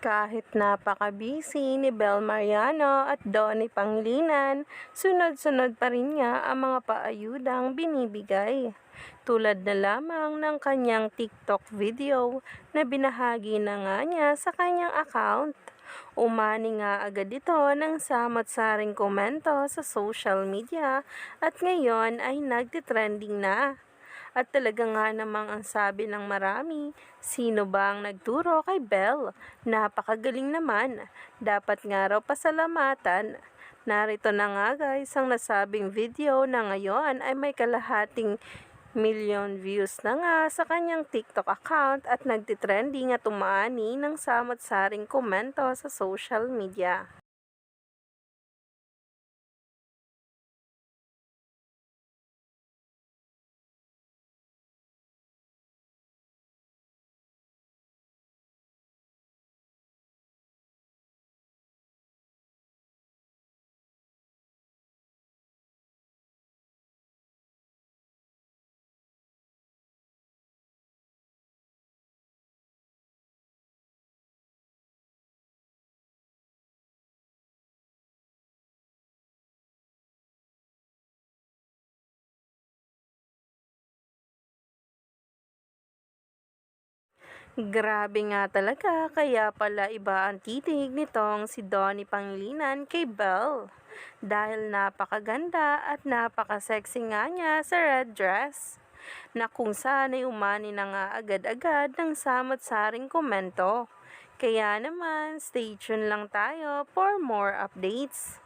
Kahit napaka-busy ni Bel Mariano at Donnie Pangilinan, sunod-sunod pa rin niya ang mga paayudang binibigay. Tulad na lamang ng kanyang TikTok video na binahagi na nga niya sa kanyang account. Umani nga agad ito ng samot-saring komento sa social media at ngayon ay nagtitrending na. At talaga nga namang ang sabi ng marami, sino ba ang nagturo kay Belle? Napakagaling naman. Dapat nga raw pasalamatan. Narito na nga guys ang nasabing video na ngayon ay may kalahating million views na nga sa kanyang TikTok account at nagtitrending at umaani ng samot-saring komento sa social media. Grabe nga talaga, kaya pala iba ang titig nitong si Donnie Pangilinan kay Belle. Dahil napakaganda at napaka-sexy nga niya sa red dress, na kung saan ay umani na nga agad-agad ng samot-saring komento. Kaya naman, stay tuned lang tayo for more updates.